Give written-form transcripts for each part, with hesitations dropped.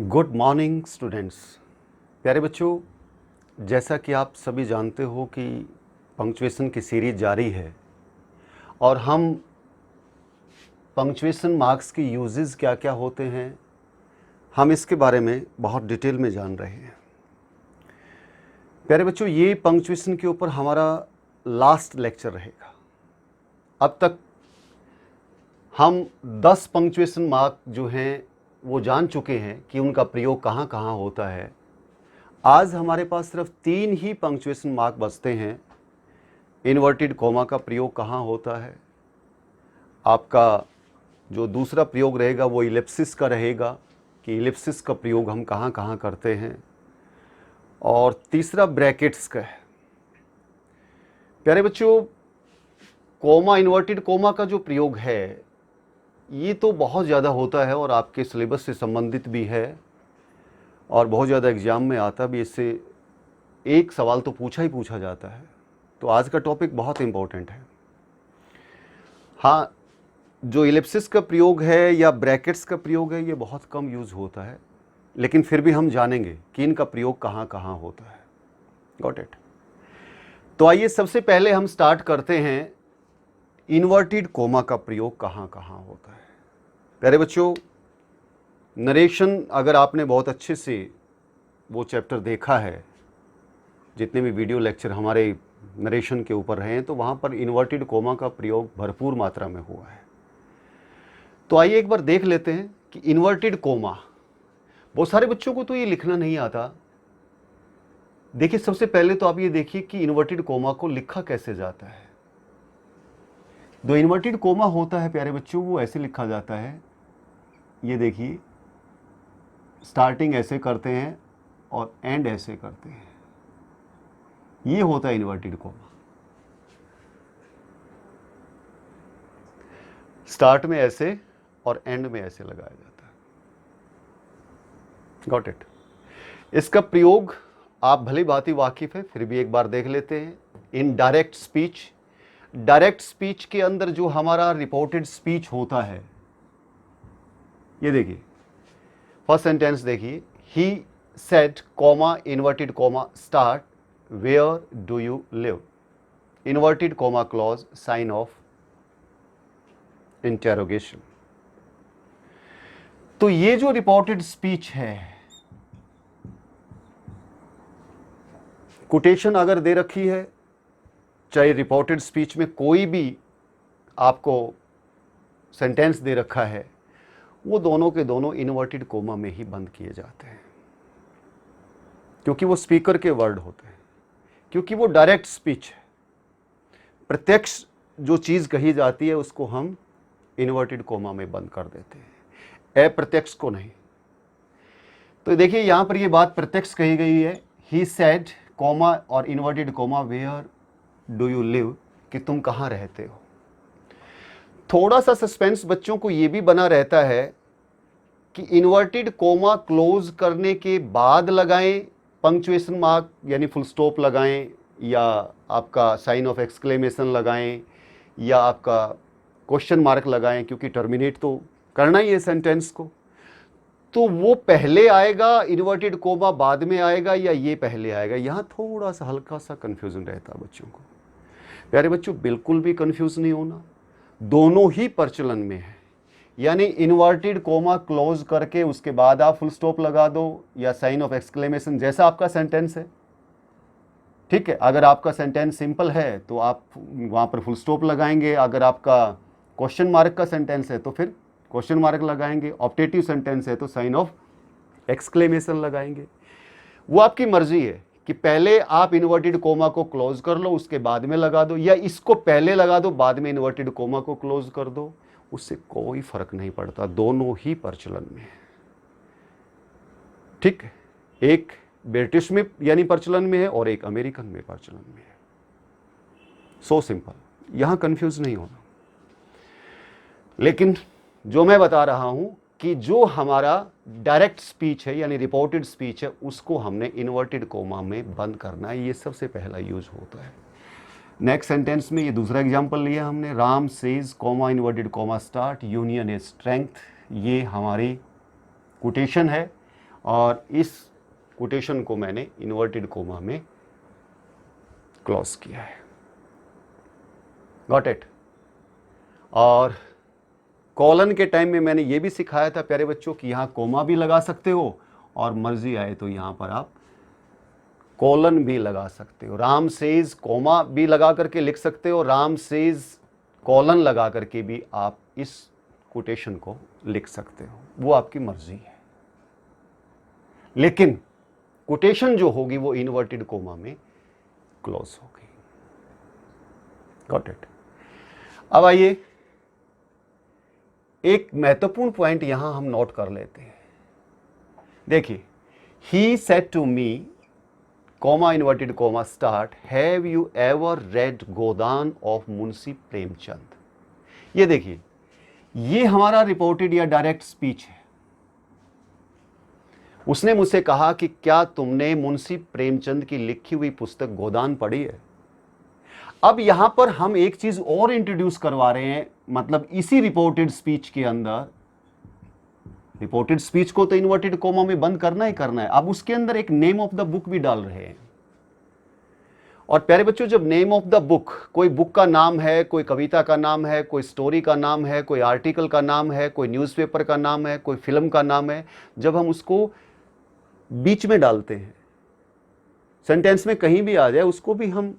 Good morning students. प्यारे बच्चों, जैसा कि आप सभी जानते हो कि पंक्चुएशन की सीरीज जारी है और हम पंक्चुएशन मार्क्स की यूजेस क्या क्या होते हैं हम इसके बारे में बहुत डिटेल में जान रहे हैं। प्यारे बच्चों, ये पंक्चुएशन के ऊपर हमारा लास्ट लेक्चर रहेगा। अब तक हम 10 पंक्चुएशन मार्क जो हैं वो जान चुके हैं कि उनका प्रयोग कहाँ कहाँ होता है। आज हमारे पास सिर्फ 3 ही पंक्चुएशन मार्क बचते हैं। इन्वर्टेड कोमा का प्रयोग कहाँ होता है, आपका जो दूसरा प्रयोग रहेगा वो इलिप्सिस का रहेगा कि इलिप्सिस का प्रयोग हम कहाँ कहाँ करते हैं, और तीसरा ब्रैकेट्स का है। प्यारे बच्चों, कोमा, इन्वर्टेड कोमा का जो प्रयोग है ये तो बहुत ज़्यादा होता है और आपके सिलेबस से संबंधित भी है और बहुत ज़्यादा एग्ज़ाम में आता भी। इससे एक सवाल तो पूछा ही पूछा जाता है। तो आज का टॉपिक बहुत इम्पोर्टेंट है। हाँ, जो इलिप्सिस का प्रयोग है या ब्रैकेट्स का प्रयोग है ये बहुत कम यूज़ होता है, लेकिन फिर भी हम जानेंगे कि इनका प्रयोग कहाँ कहाँ होता है। Got it. तो आइए सबसे पहले हम स्टार्ट करते हैं इन्वर्टेड कोमा का प्रयोग कहाँ कहाँ होता है। प्यारे बच्चों, नरेशन अगर आपने बहुत अच्छे से वो चैप्टर देखा है, जितने भी वीडियो लेक्चर हमारे नरेशन के ऊपर रहे हैं, तो वहाँ पर इन्वर्टेड कोमा का प्रयोग भरपूर मात्रा में हुआ है। तो आइए एक बार देख लेते हैं कि इन्वर्टेड कोमा, बहुत सारे बच्चों को तो ये लिखना नहीं आता। देखिए, सबसे पहले तो आप ये देखिए कि इन्वर्टेड कोमा को लिखा कैसे जाता है। जो इन्वर्टेड कोमा होता है प्यारे बच्चों, वो ऐसे लिखा जाता है। ये देखिए, स्टार्टिंग ऐसे करते हैं और एंड ऐसे करते हैं। ये होता है इन्वर्टेड कोमा। स्टार्ट में ऐसे और एंड में ऐसे लगाया जाता है। Got it. इसका प्रयोग आप भली भांति वाकिफ है, फिर भी एक बार देख लेते हैं। In direct speech, direct speech के अंदर जो हमारा रिपोर्टेड स्पीच होता है, ये देखिए फर्स्ट सेंटेंस देखिए, he said comma inverted comma start where do you live, inverted comma close sign of interrogation. तो ये जो रिपोर्टेड स्पीच है, कोटेशन अगर दे रखी है, चाहे रिपोर्टेड स्पीच में कोई भी आपको सेंटेंस दे रखा है, वो दोनों के दोनों इन्वर्टेड कोमा में ही बंद किए जाते हैं, क्योंकि वो स्पीकर के वर्ड होते हैं, क्योंकि वो डायरेक्ट स्पीच है। प्रत्यक्ष जो चीज़ कही जाती है उसको हम इन्वर्टेड कोमा में बंद कर देते हैं, अप्रत्यक्ष को नहीं। तो देखिए, यहां पर ये बात प्रत्यक्ष कही गई है। ही सेड कोमा और inverted comma where do you live, कि तुम कहाँ रहते हो। थोड़ा सा सस्पेंस बच्चों को ये भी बना रहता है कि इन्वर्टेड कोमा क्लोज करने के बाद लगाएं पंक्चुएशन मार्क, यानी फुल स्टॉप लगाएं, या आपका साइन ऑफ एक्सक्लेमेशन लगाएं, या आपका क्वेश्चन मार्क लगाएं, क्योंकि टर्मिनेट तो करना ही है सेंटेंस को। तो वो पहले आएगा, इन्वर्टेड कोमा बाद में आएगा, या ये पहले आएगा। यहाँ थोड़ा सा हल्का सा कन्फ्यूजन रहता है बच्चों को। प्यारे बच्चों, बिल्कुल भी कन्फ्यूज नहीं होना, दोनों ही प्रचलन में है। यानी इन्वर्टेड कोमा क्लोज करके उसके बाद आप फुल स्टॉप लगा दो, या साइन ऑफ एक्सक्लेमेशन, जैसा आपका सेंटेंस है। ठीक है, अगर आपका सेंटेंस सिंपल है तो आप वहाँ पर फुल स्टॉप लगाएंगे। अगर आपका क्वेश्चन मार्क का सेंटेंस है तो फिर क्वेश्चन मार्क लगाएंगे। ऑप्टेटिव सेंटेंस है तो साइन ऑफ एक्सक्लेमेशन लगाएंगे। वो आपकी मर्जी है कि पहले आप इन्वर्टेड कोमा को क्लोज कर लो, उसके बाद में लगा दो, या इसको पहले लगा दो, बाद में इन्वर्टेड कोमा को क्लोज कर दो। उससे कोई फर्क नहीं पड़ता, दोनों ही प्रचलन में है। ठीक है, एक ब्रिटिश में यानी प्रचलन में है और एक अमेरिकन में प्रचलन में है। सो सिंपल, यहां कंफ्यूज नहीं होना। लेकिन जो मैं बता रहा हूं कि जो हमारा डायरेक्ट स्पीच है यानी रिपोर्टेड स्पीच है, उसको हमने इन्वर्टेड कोमा में बंद करना है। ये सबसे पहला यूज होता है। नेक्स्ट सेंटेंस में ये दूसरा एग्जांपल लिया हमने, Ram says coma inverted coma start union is strength. ये हमारी कोटेशन है और इस कोटेशन को मैंने इन्वर्टेड कोमा में क्लोज किया है। Got it. और कॉलन के टाइम में मैंने ये भी सिखाया था प्यारे बच्चों कि यहाँ कोमा भी लगा सकते हो और मर्जी आए तो यहाँ पर आप कॉलन भी लगा सकते हो। राम सेज कोमा भी लगा करके लिख सकते हो, राम सेज कॉलन लगा करके भी आप इस कोटेशन को लिख सकते हो, वो आपकी मर्जी है। लेकिन कोटेशन जो होगी वो इन्वर्टेड कोमा में क्लोज होगी। Got it. अब आइए एक महत्वपूर्ण पॉइंट यहां हम नोट कर लेते हैं। देखिए, he said to me comma inverted comma start, have you ever read Godan of Munshi Premchand. ये देखिए, ये हमारा रिपोर्टेड या डायरेक्ट स्पीच है। उसने मुझसे कहा कि क्या तुमने मुंशी प्रेमचंद की लिखी हुई पुस्तक गोदान पढ़ी है। अब यहां पर हम एक चीज और इंट्रोड्यूस करवा रहे हैं, मतलब इसी रिपोर्टेड स्पीच के अंदर, रिपोर्टेड स्पीच को तो इन्वर्टेड कोमा में बंद करना ही करना है, अब उसके अंदर एक नेम ऑफ द बुक भी डाल रहे हैं। और प्यारे बच्चों, जब नेम ऑफ द बुक, कोई बुक का नाम है, कोई कविता का नाम है, कोई स्टोरी का नाम है, कोई आर्टिकल का नाम है, कोई न्यूज़पेपर का नाम है, कोई फिल्म का नाम है, जब हम उसको बीच में डालते हैं, सेंटेंस में कहीं भी आ जाए, उसको भी हम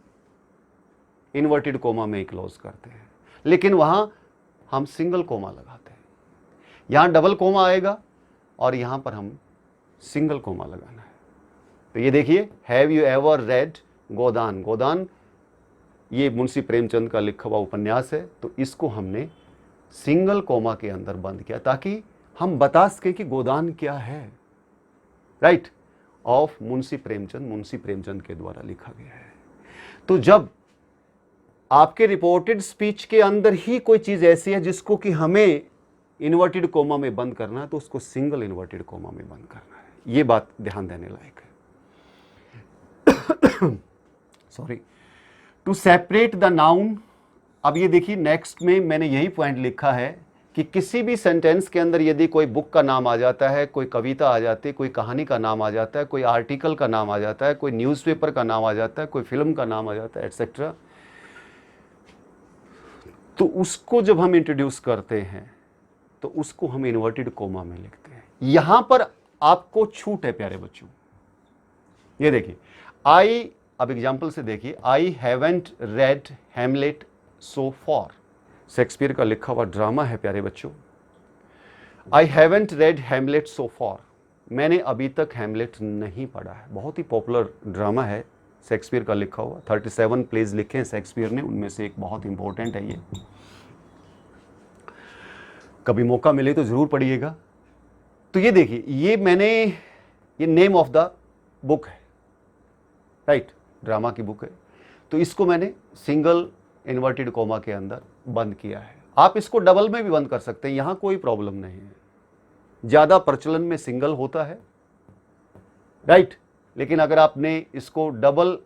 इन्वर्टेड कोमा में ही क्लोज करते हैं। लेकिन वहां हम सिंगल कोमा लगाते हैं। यहां डबल कोमा आएगा और यहां पर हम सिंगल कोमा लगाना है। तो ये देखिए, हैव यू एवर रेड गोदान। गोदान ये मुंशी प्रेमचंद का लिखा हुआ उपन्यास है, तो इसको हमने सिंगल कोमा के अंदर बंद किया ताकि हम बता सके कि गोदान क्या है। राइट, ऑफ मुंशी प्रेमचंद के द्वारा लिखा गया है। तो जब आपके रिपोर्टेड स्पीच के अंदर ही कोई चीज ऐसी है जिसको कि हमें इन्वर्टेड कोमा में बंद करना है, तो उसको सिंगल इन्वर्टेड कोमा में बंद करना है। ये बात ध्यान देने लायक है। Sorry, to separate the noun. अब ये देखिए, नेक्स्ट में मैंने यही पॉइंट लिखा है कि किसी भी सेंटेंस के अंदर यदि कोई बुक का नाम आ जाता है, कोई कविता आ जाती है, कोई कहानी का नाम आ जाता है, कोई आर्टिकल का नाम आ जाता है, कोई न्यूज़पेपर का नाम आ जाता है, कोई फिल्म का नाम आ जाता है, एटसेट्रा, तो उसको जब हम इंट्रोड्यूस करते हैं तो उसको हम इन्वर्टेड कोमा में लिखते हैं। यहां पर आपको छूट है प्यारे बच्चों। ये देखिए, अब एग्जाम्पल से देखिए, I haven't red Hamlet so for. Shakespeare का लिखा हुआ ड्रामा है प्यारे बच्चों। I haven't red Hamlet so for, मैंने अभी तक हैमलेट नहीं पढ़ा है। बहुत ही पॉपुलर ड्रामा है, शेक्सपियर का लिखा हुआ। 37 प्लेज लिखे हैं शेक्सपियर ने, उनमें से एक बहुत इंपॉर्टेंट है ये। कभी मौका मिले तो जरूर पढ़िएगा। तो ये देखिए, ये नेम ऑफ द बुक है, राइट, ड्रामा की बुक है। तो इसको मैंने सिंगल इन्वर्टेड कोमा के अंदर बंद किया है। आप इसको डबल में भी बंद कर सकते हैं, यहां कोई प्रॉब्लम नहीं है। ज्यादा प्रचलन में सिंगल होता है, राइट, लेकिन अगर आपने इसको डबल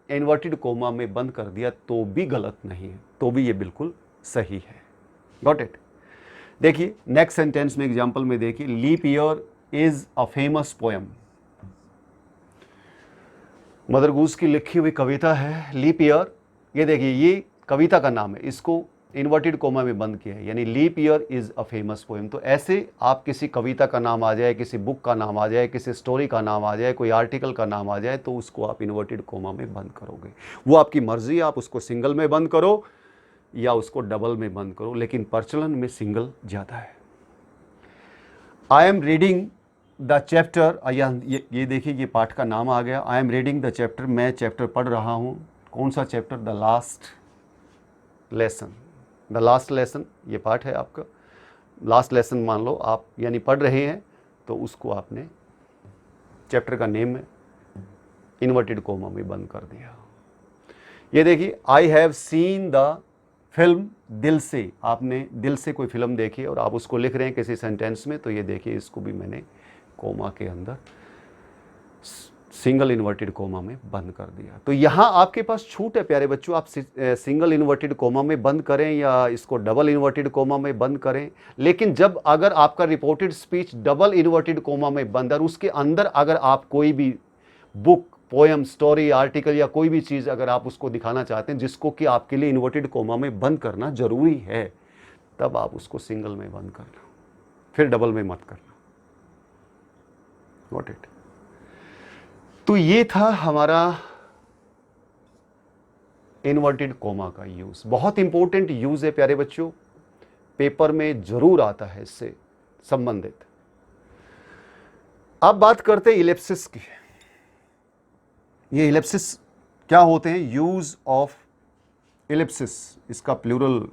इन्वर्टेड कोमा में बंद कर दिया तो भी गलत नहीं है, तो भी ये बिल्कुल सही है। Got it. देखिए, नेक्स्ट सेंटेंस में एग्जांपल में देखिए, leap year is a famous poem. Mother Goose की लिखी हुई कविता है लीप ईयर। ये देखिए, ये कविता का नाम है, इसको इन्वर्टेड कोमा में बंद किया है, यानी leap year is a famous poem. तो ऐसे आप किसी कविता का नाम आ जाए, किसी बुक का नाम आ जाए, किसी स्टोरी का नाम आ जाए, कोई आर्टिकल का नाम आ जाए, तो उसको आप इन्वर्टेड कोमा में बंद करोगे। वो आपकी मर्जी है, आप उसको सिंगल में बंद करो या उसको डबल में बंद करो, लेकिन प्रचलन में सिंगल ज़्यादा है। I am reading the chapter, ये देखिए, ये पाठ का नाम आ गया। I am reading the chapter, मैं चैप्टर पढ़ रहा हूँ। कौन सा chapter? The last lesson. The last lesson ये पाठ है आपका। लास्ट लेसन मान लो आप, यानी पढ़ रहे हैं, तो उसको आपने चैप्टर का नेम में इन्वर्टेड कोमा में बंद कर दिया। ये देखिए, I have seen the film दिल से। आपने दिल से कोई फिल्म देखी और आप उसको लिख रहे हैं किसी सेंटेंस में, तो ये देखिए, इसको भी मैंने कोमा के अंदर सिंगल इन्वर्टेड कोमा में बंद कर दिया। तो यहाँ आपके पास छूट है प्यारे बच्चों, आप सिंगल इन्वर्टेड कोमा में बंद करें या इसको डबल इन्वर्टेड कोमा में बंद करें। लेकिन जब अगर आपका reported speech double inverted coma में बंद और उसके अंदर अगर आप कोई भी बुक, पोएम, स्टोरी, आर्टिकल या कोई भी चीज़ अगर आप उसको दिखाना चाहते हैं जिसको कि आपके लिए इन्वर्टेड कोमा में बंद करना जरूरी है, तब आप उसको सिंगल में बंद करना, फिर डबल में मत करना। Got it. तो ये था हमारा इन्वर्टेड कोमा का यूज। बहुत इंपॉर्टेंट यूज है प्यारे बच्चों, पेपर में जरूर आता है इससे संबंधित। अब बात करते हैं इलिप्सिस की। ये इलिप्सिस क्या होते हैं? यूज ऑफ इलिप्सिस, इसका प्लूरल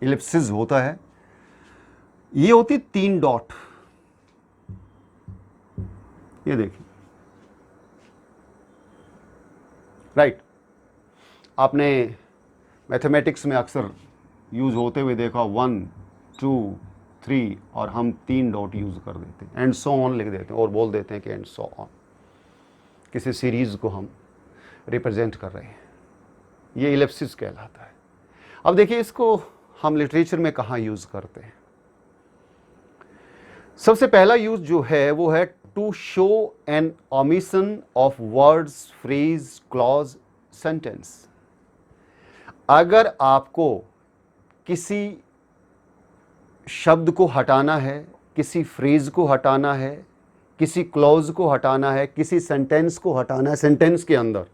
इलिप्सिस होता है। ये होती 3 डॉट। ये देखिए, राइट। आपने मैथमेटिक्स में अक्सर यूज होते हुए देखा 1 2 3 और हम 3 डॉट यूज कर देते हैं, एंड सो ऑन लिख देते हैं और बोल देते हैं कि एंड सो ऑन, किसी सीरीज को हम रिप्रेजेंट कर रहे हैं। ये इलिप्सिस कहलाता है। अब देखिए, इसको हम लिटरेचर में कहाँ यूज करते हैं। सबसे पहला यूज जो है वो है to show an omission of words, phrase, clause, sentence. अगर आपको किसी शब्द को हटाना है, किसी फ्रेज को हटाना है, किसी क्लॉज को हटाना है, किसी सेंटेंस को हटाना है, सेंटेंस के अंदर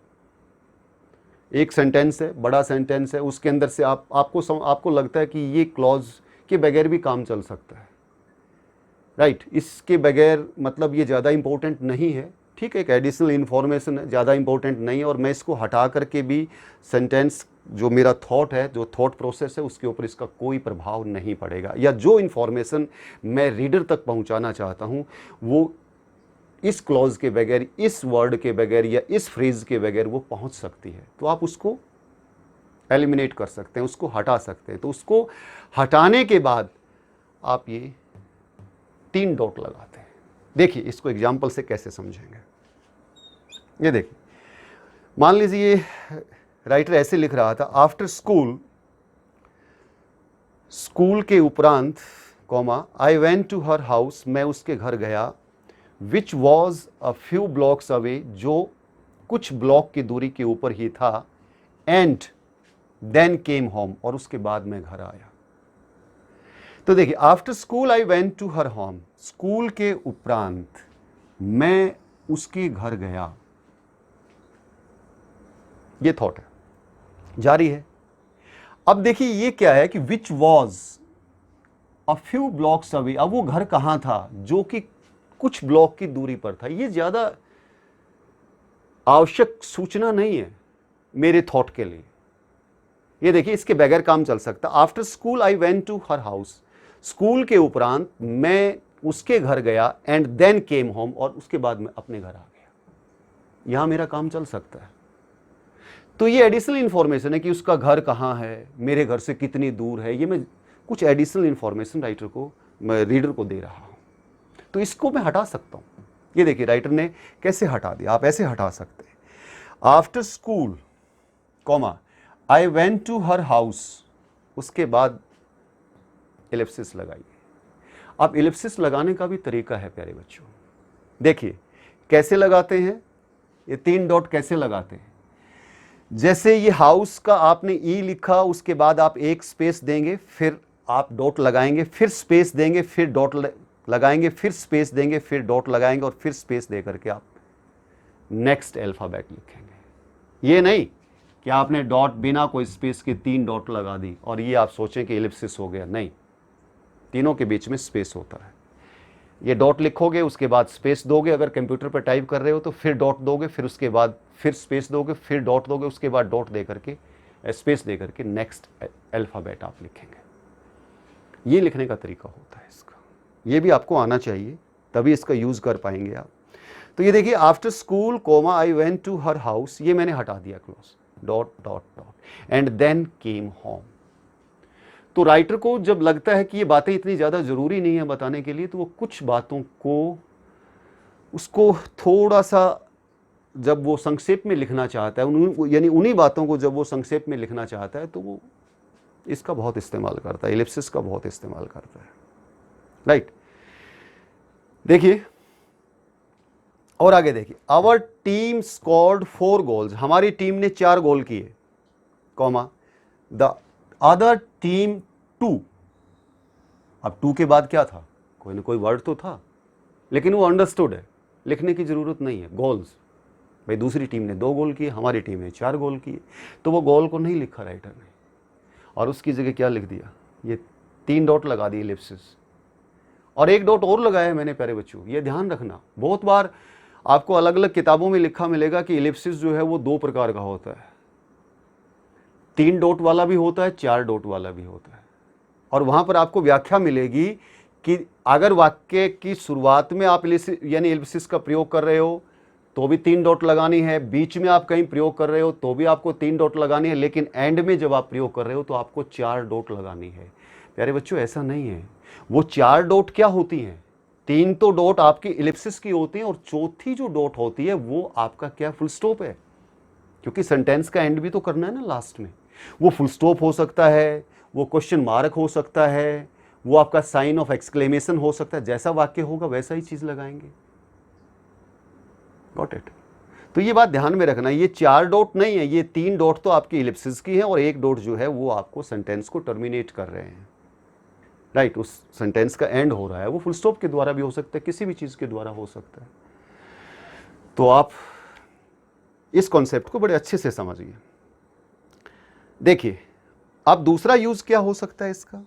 एक सेंटेंस है, बड़ा सेंटेंस है, उसके अंदर से आपको लगता है कि ये क्लॉज के बगैर भी काम चल सकता है, राइट, इसके बगैर मतलब ये ज़्यादा इंपॉर्टेंट नहीं है, ठीक है, एक एडिशनल इन्फॉर्मेशन है, ज़्यादा इंपॉर्टेंट नहीं है, और मैं इसको हटा करके भी सेंटेंस जो मेरा थॉट है, जो थॉट प्रोसेस है, उसके ऊपर इसका कोई प्रभाव नहीं पड़ेगा, या जो इन्फॉर्मेशन मैं रीडर तक पहुंचाना चाहता हूं वो इस क्लॉज के बगैर, इस वर्ड के बगैर या इस फ्रेज के बगैर वो पहुंच सकती है, तो आप उसको एलिमिनेट कर सकते हैं, उसको हटा सकते हैं। तो उसको हटाने के बाद आप ये 3 डॉट लगाते हैं। देखिए इसको एग्जाम्पल से कैसे समझेंगे। ये देखिए, मान लीजिए राइटर ऐसे लिख रहा था, आफ्टर स्कूल, स्कूल के उपरांत, comma, I went to her house, मैं उसके घर गया, which was a few blocks away, जो कुछ ब्लॉक की दूरी के ऊपर ही था, एंड देन केम होम, और उसके बाद मैं घर आया। तो देखिए, after school I went to her home, school के उपरांत मैं उसके घर गया, ये थॉट है, जारी है। अब देखिए ये क्या है कि विच was a few blocks away, अब वो घर कहां था? जो कि कुछ ब्लॉक की दूरी पर था। ये ज्यादा आवश्यक सूचना नहीं है मेरे थॉट के लिए। ये देखिए, इसके बगैर काम चल सकता। After school I went to her house, school के उपरांत मैं उसके घर गया, एंड देन केम होम, और उसके बाद मैं अपने घर आ गया। यहां मेरा काम चल सकता है। तो ये एडिशनल इंफॉर्मेशन है कि उसका घर कहां है, मेरे घर से कितनी दूर है, ये मैं कुछ एडिशनल इंफॉर्मेशन राइटर को, मैं रीडर को दे रहा हूं। तो इसको मैं हटा सकता हूं। ये देखिए राइटर ने कैसे हटा दिया, आप ऐसे हटा सकते हैं। After school, comma, I went to her house, उसके बाद इलिप्सिस लगाइए। अब इलिप्सिस लगाने का भी तरीका है प्यारे बच्चों। देखिए कैसे लगाते हैं, ये 3 डॉट कैसे लगाते हैं। जैसे ये हाउस का आपने ई लिखा, उसके बाद आप एक स्पेस देंगे, फिर आप डॉट लगाएंगे, फिर स्पेस देंगे, फिर डॉट लगाएंगे, फिर स्पेस देंगे, फिर डॉट लगाएंगे, और फिर स्पेस दे करके आप नेक्स्ट अल्फाबेट लिखेंगे। ये नहीं कि आपने डॉट बिना कोई स्पेस के 3 डॉट लगा दी और ये आप सोचें कि इलिप्सिस हो गया। नहीं, तीनों के बीच में स्पेस होता है। ये डॉट लिखोगे, उसके बाद स्पेस दोगे, अगर कंप्यूटर पर टाइप कर रहे हो तो फिर डॉट दोगे, फिर उसके बाद फिर स्पेस दोगे, फिर डॉट दोगे, उसके बाद डॉट दे करके, स्पेस दे करके नेक्स्ट अल्फाबेट आप लिखेंगे। ये लिखने का तरीका होता है इसका। ये भी आपको आना चाहिए, तभी इसका यूज कर पाएंगे आप। तो ये देखिए, after school, comma, I went to her house, ये मैंने हटा दिया close, dot dot dot, and then came home. तो राइटर को जब लगता है कि ये बातें इतनी ज़्यादा ज़रूरी नहीं है बताने के लिए, तो वो कुछ बातों को, उसको थोड़ा सा जब वो संक्षेप में लिखना चाहता है, यानी उन्हीं बातों को जब वो संक्षेप में लिखना चाहता है, तो वो इसका बहुत इस्तेमाल करता है, एलिप्सिस का बहुत इस्तेमाल करता है, राइट। देखिए और आगे देखिए, आवर टीम स्कोर्ड 4 गोल्स, हमारी टीम ने 4 गोल किए, कॉमा द अदर टीम 2। अब 2 के बाद क्या था, कोई ना कोई वर्ड तो था, लेकिन वो अंडरस्टूड है, लिखने की जरूरत नहीं है। गोल्स, भाई दूसरी टीम ने 2 गोल किए, हमारी टीम ने 4 गोल किए, तो वो गोल को नहीं लिखा राइटर ने, और उसकी जगह क्या लिख दिया, ये 3 डॉट लगा दिए एलिप्सिस, और 1 डॉट और लगाया मैंने प्यारे बच्चों। ये ध्यान रखना, बहुत बार आपको अलग अलग किताबों में लिखा मिलेगा कि एलिप्सिस जो है वो 2 प्रकार का होता है, 3 डॉट वाला भी होता है, 4 डॉट वाला भी होता है, और वहां पर आपको व्याख्या मिलेगी कि अगर वाक्य की शुरुआत में आप यानी एलिप्सिस का प्रयोग कर रहे हो तो भी 3 डॉट लगानी है, बीच में आप कहीं प्रयोग कर रहे हो तो भी आपको 3 डॉट लगानी है, लेकिन एंड में जब आप प्रयोग कर रहे हो तो आपको 4 डॉट लगानी है। प्यारे बच्चों ऐसा नहीं है, वो 4 डॉट क्या होती हैं, 3 तो डॉट आपकी एलिप्सिस की होती हैं, और चौथी जो डॉट होती है वो आपका क्या, फुल स्टॉप है, क्योंकि सेंटेंस का एंड भी तो करना है ना लास्ट में। वो फुल स्टॉप हो सकता है, वो क्वेश्चन मार्क हो सकता है, वो आपका साइन ऑफ एक्सक्लेमेशन हो सकता है, जैसा वाक्य होगा वैसा ही चीज लगाएंगे। Got it. तो ये बात ध्यान में रखना, ये 4 डॉट नहीं है, ये 3 डॉट तो आपकी एलिप्सिस की है, और 1 डॉट जो है वो आपको सेंटेंस को टर्मिनेट कर रहे हैं, राइट। उस सेंटेंस का एंड हो रहा है, वो फुल स्टॉप के द्वारा भी हो सकता है, किसी भी चीज के द्वारा हो सकता है। तो आप इस कॉन्सेप्ट को बड़े अच्छे से समझिए। देखिए अब दूसरा यूज क्या हो सकता है इसका।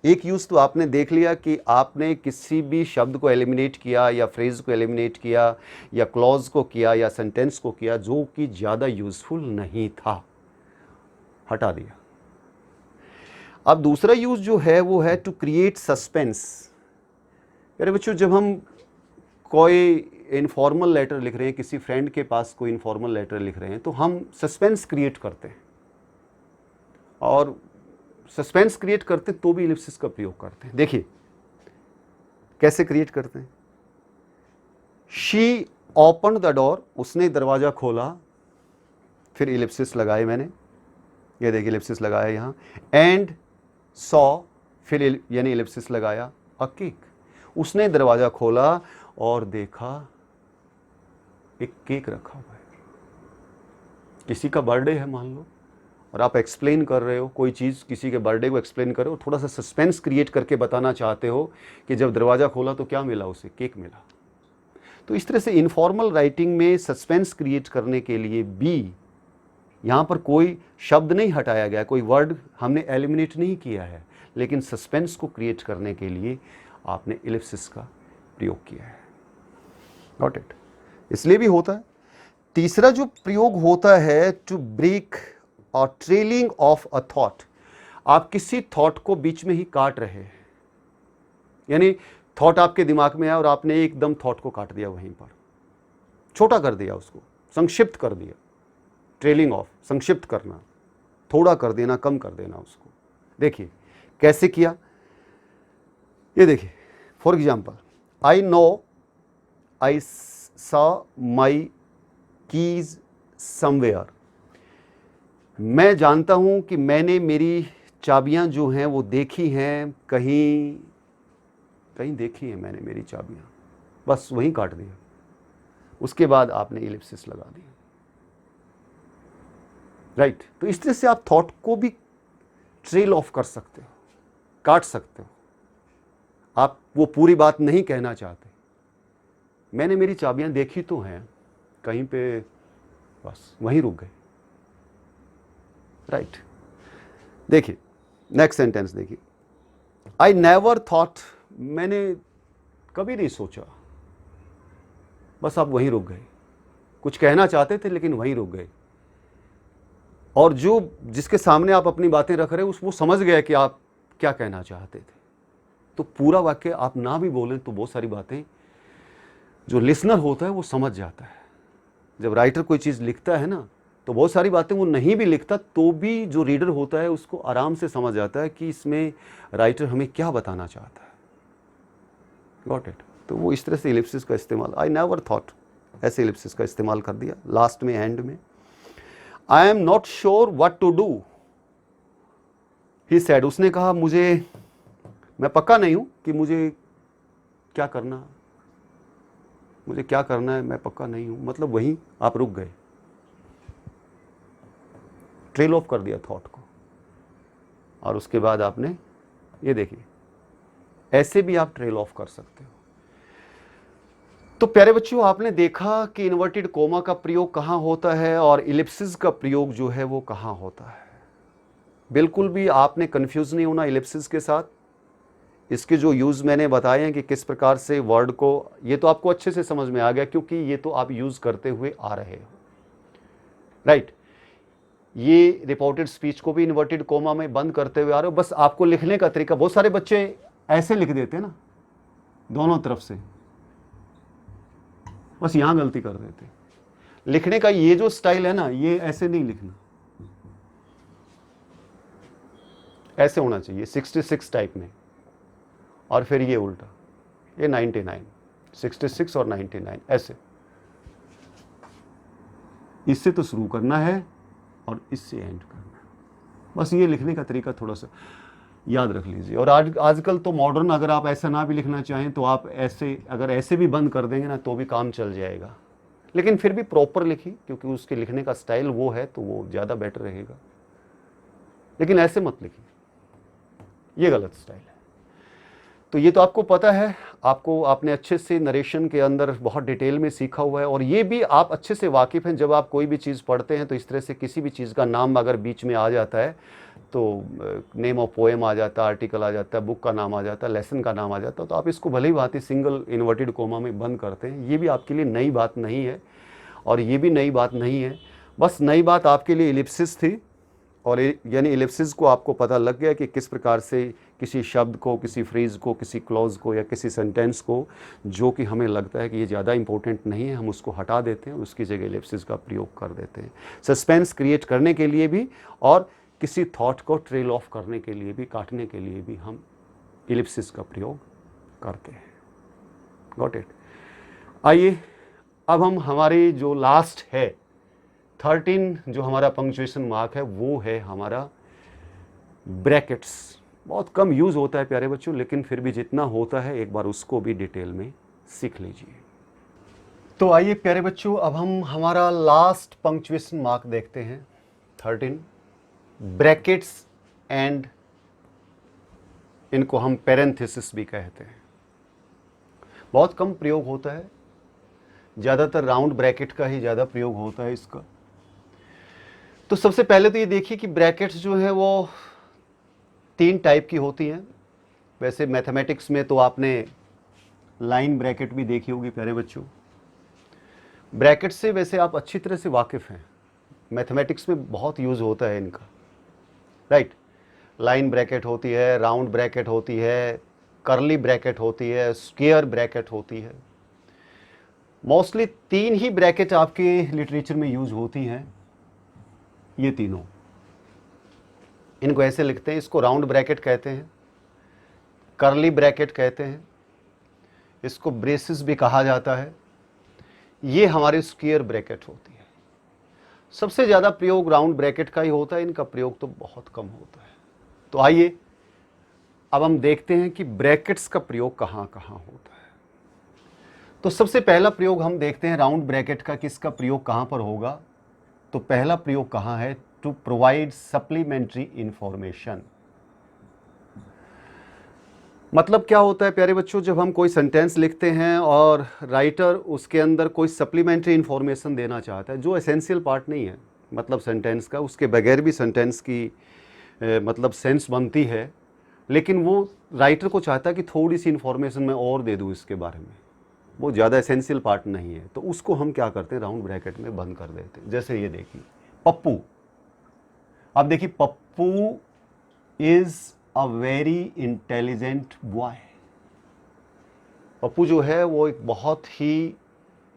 एक यूज तो आपने देख लिया कि आपने किसी भी शब्द को एलिमिनेट किया, या फ्रेज को एलिमिनेट किया, या क्लॉज को किया, या सेंटेंस को किया जो कि ज़्यादा यूजफुल नहीं था, हटा दिया। अब दूसरा यूज जो है वो है टू क्रिएट सस्पेंस। अरे बच्चों, जब हम कोई इनफॉर्मल लेटर लिख रहे हैं, किसी फ्रेंड के पास कोई इनफॉर्मल लेटर लिख रहे हैं, तो हम सस्पेंस क्रिएट करते हैं, और सस्पेंस क्रिएट करते तो भी एलिप्सिस का प्रयोग करते हैं। देखिए कैसे क्रिएट करते हैं। शी ओपन द डोर, उसने दरवाजा खोला, फिर एलिप्सिस लगाए मैंने, ये देखिए एलिप्सिस लगाया यहाँ, एंड सॉ, फिर यानी एलिप्सिस लगाया, अ केक, उसने दरवाजा खोला और देखा एक केक रखा हुआ है, किसी का बर्थडे है मान लो, और आप एक्सप्लेन कर रहे हो कोई चीज़, किसी के बर्थडे को एक्सप्लेन कर रहे हो, थोड़ा सा सस्पेंस क्रिएट करके बताना चाहते हो कि जब दरवाज़ा खोला तो क्या मिला उसे, केक मिला। तो इस तरह से इनफॉर्मल राइटिंग में सस्पेंस क्रिएट करने के लिए भी यहाँ पर कोई शब्द नहीं हटाया गया, कोई वर्ड हमने एलिमिनेट नहीं किया है, लेकिन सस्पेंस को क्रिएट करने के लिए आपने एलिप्सिस का प्रयोग किया है। Got it. इसलिए भी होता है। तीसरा जो प्रयोग होता है, टू ब्रेक और ट्रेलिंग ऑफ अ थॉट। आप किसी थॉट को बीच में ही काट रहे हैं, यानी थॉट आपके दिमाग में है और आपने एकदम थॉट को काट दिया, वहीं पर छोटा कर दिया, उसको संक्षिप्त कर दिया। ट्रेलिंग ऑफ, संक्षिप्त करना, थोड़ा कर देना, कम कर देना उसको। देखिए कैसे किया, ये देखिए, for example, I know I saw my keys somewhere. मैं जानता हूं कि मैंने मेरी चाबियां जो हैं वो देखी हैं, कहीं कहीं देखी हैं मैंने मेरी चाबियां, बस वहीं काट दिया। उसके बाद आपने एलिप्सिस लगा दिया, राइट। तो इस तरह से आप थॉट को भी ट्रेल ऑफ कर सकते हो, काट सकते हो। आप वो पूरी बात नहीं कहना चाहते, मैंने मेरी चाबियां देखी तो हैं कहीं पे, बस वहीं रुक गए, राइट। देखिए नेक्स्ट सेंटेंस देखिए, आई नेवर थॉट, मैंने कभी नहीं सोचा, बस आप वहीं रुक गए। कुछ कहना चाहते थे लेकिन वहीं रुक गए, और जो जिसके सामने आप अपनी बातें रख रहे हो वो समझ गया कि आप क्या कहना चाहते थे। तो पूरा वाक्य आप ना भी बोलें तो बहुत सारी बातें जो लिसनर होता है वो समझ जाता है। जब राइटर कोई चीज़ लिखता है ना, तो बहुत सारी बातें वो नहीं भी लिखता तो भी जो रीडर होता है उसको आराम से समझ आता है कि इसमें राइटर हमें क्या बताना चाहता है। Got it. तो वो इस तरह से एलिप्सिस का इस्तेमाल, आई नेवर थॉट, ऐसे इलिप्सिस का इस्तेमाल कर दिया लास्ट में, एंड में। I am not sure what to do, he said, उसने कहा मैं पक्का नहीं हूं कि मुझे क्या करना है, मैं पक्का नहीं हूं। मतलब वहीं आप रुक गए, ट्रेल ऑफ कर दिया थॉट को, और उसके बाद आपने ये देखिए, ऐसे भी आप ट्रेल ऑफ कर सकते हो। तो प्यारे बच्चों, आपने देखा कि इन्वर्टेड कोमा का प्रयोग कहाँ होता है और इलिप्सिस का प्रयोग जो है वो कहाँ होता है। बिल्कुल भी आपने कंफ्यूज नहीं होना इलिप्सिस के साथ। इसके जो यूज़ मैंने बताए हैं कि किस प्रकार से वर्ड को, ये तो आपको अच्छे से समझ में आ गया क्योंकि ये तो आप यूज़ करते हुए आ रहे हो, राइट। ये रिपोर्टेड स्पीच को भी इन्वर्टेड कोमा में बंद करते हुए आ रहे हो। बस आपको लिखने का तरीका, बहुत सारे बच्चे ऐसे लिख देते हैं ना, दोनों तरफ से, बस यहां गलती कर देते। लिखने का ये जो स्टाइल है ना, ये ऐसे नहीं लिखना, ऐसे होना चाहिए 66 टाइप में, और फिर ये उल्टा, ये 99, 66 और 99 ऐसे। इससे तो शुरू करना है और इससे एंड करना है। बस ये लिखने का तरीका थोड़ा सा याद रख लीजिए। और आजकल तो मॉडर्न, अगर आप ऐसा ना भी लिखना चाहें तो आप ऐसे, अगर ऐसे भी बंद कर देंगे ना तो भी काम चल जाएगा, लेकिन फिर भी प्रॉपर लिखिए क्योंकि उसके लिखने का स्टाइल वो है तो वो ज़्यादा बेटर रहेगा। लेकिन ऐसे मत लिखिए, ये गलत स्टाइल है। तो ये तो आपको पता है, आपने अच्छे से नरेशन के अंदर बहुत डिटेल में सीखा हुआ है, और ये भी आप अच्छे से वाकिफ़ हैं। जब आप कोई भी चीज़ पढ़ते हैं तो इस तरह से किसी भी चीज़ का नाम अगर बीच में आ जाता है तो नेम ऑफ पोएम आ जाता है, आर्टिकल आ जाता है, बुक का नाम आ जाता है, लेसन का नाम आ जाता है, तो आप इसको भली भांति सिंगल इन्वर्टेड कोमा में बंद करते हैं। ये भी आपके लिए नई बात नहीं है, और ये भी नई बात नहीं है। बस नई बात आपके लिए इलिप्सिस थी, और यानी इलिप्सिस को आपको पता लग गया कि किस प्रकार से किसी शब्द को, किसी फ्रेज को, किसी क्लॉज को या किसी सेंटेंस को, जो कि हमें लगता है कि ये ज़्यादा इंपॉर्टेंट नहीं है, हम उसको हटा देते हैं, उसकी जगह इलिप्सिस का प्रयोग कर देते हैं, सस्पेंस क्रिएट करने के लिए भी और किसी थॉट को ट्रेल ऑफ करने के लिए भी, काटने के लिए भी हम इलिप्सिस का प्रयोग करते हैं। Got it. आइए अब हम हमारी जो लास्ट है 13 जो हमारा पंक्चुएशन मार्क है वो है हमारा ब्रैकेट्स। बहुत कम यूज़ होता है प्यारे बच्चों, लेकिन फिर भी जितना होता है एक बार उसको भी डिटेल में सीख लीजिए। तो आइए प्यारे बच्चों, अब हम हमारा लास्ट पंक्चुएशन मार्क देखते हैं 13 ब्रैकेट्स, एंड इनको हम पैरेंथेसिस भी कहते हैं। बहुत कम प्रयोग होता है, ज़्यादातर राउंड ब्रैकेट का ही ज़्यादा प्रयोग होता है इसका। तो सबसे पहले तो ये देखिए कि ब्रैकेट्स जो है वो 3 टाइप की होती हैं। वैसे मैथमेटिक्स में तो आपने लाइन ब्रैकेट भी देखी होगी प्यारे बच्चों। ब्रैकेट से वैसे आप अच्छी तरह से वाकिफ़ हैं, मैथमेटिक्स में बहुत यूज़ होता है इनका, राइट। लाइन ब्रैकेट होती है, राउंड ब्रैकेट होती है, कर्ली ब्रैकेट होती है, स्क्वायर ब्रैकेट होती है। मोस्टली 3 ही ब्रैकेट आपके लिटरेचर में यूज़ होती हैं, ये तीनों। इनको ऐसे लिखते हैं, इसको राउंड ब्रैकेट कहते हैं, कर्ली ब्रैकेट कहते हैं, इसको ब्रेसिस भी कहा जाता है। ये हमारी स्क्वायर ब्रैकेट होती है। सबसे ज़्यादा प्रयोग राउंड ब्रैकेट का ही होता है, इनका प्रयोग तो बहुत कम होता है। तो आइए अब हम देखते हैं कि ब्रैकेट्स का प्रयोग कहाँ कहाँ होता है। तो सबसे पहला प्रयोग हम देखते हैं राउंड ब्रैकेट का, किसका प्रयोग कहाँ पर होगा। तो पहला प्रयोग कहाँ है, टू प्रोवाइड सप्लीमेंट्री इंफॉर्मेशन। मतलब क्या होता है प्यारे बच्चों, जब हम कोई सेंटेंस लिखते हैं और राइटर उसके अंदर कोई सप्लीमेंट्री इंफॉर्मेशन देना चाहता है जो एसेंशियल पार्ट नहीं है, मतलब सेंटेंस का, उसके बगैर भी सेंटेंस की मतलब सेंस बनती है, लेकिन वो राइटर को चाहता है कि थोड़ी सी इंफॉर्मेशन मैं और दे दूँ इसके बारे में, वो ज़्यादा एसेंशियल पार्ट नहीं है, तो उसको हम क्या करते हैं, राउंड ब्रैकेट में बंद कर देते हैं। जैसे ये देखिए पप्पू, अब देखिए Pappu is a very intelligent boy. Pappu जो है वो एक बहुत ही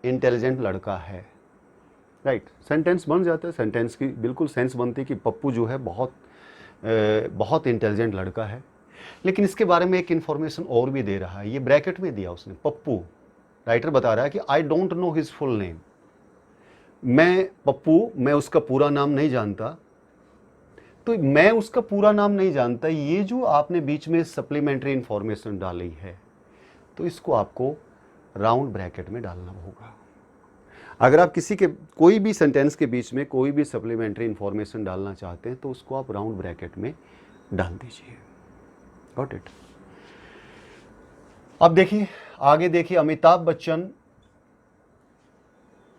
इंटेलिजेंट लड़का है, राइट। सेंटेंस बन जाता है, सेंटेंस की बिल्कुल सेंस बनती है कि पप्पू जो है बहुत इंटेलिजेंट लड़का है। लेकिन इसके बारे में एक इन्फॉर्मेशन और भी दे रहा है, ये ब्रैकेट में दिया उसने, पप्पू राइटर बता रहा है कि I don't know his full name, मैं पप्पू, मैं उसका पूरा नाम नहीं जानता। तो मैं उसका पूरा नाम नहीं जानता, ये जो आपने बीच में सप्लीमेंट्री इंफॉर्मेशन डाली है, तो इसको आपको राउंड ब्रैकेट में डालना होगा। अगर आप किसी के कोई भी सेंटेंस के बीच में कोई भी सप्लीमेंट्री इंफॉर्मेशन डालना चाहते हैं तो उसको आप राउंड ब्रैकेट में डाल दीजिए। Got it. अब देखिए आगे, देखिए अमिताभ बच्चन,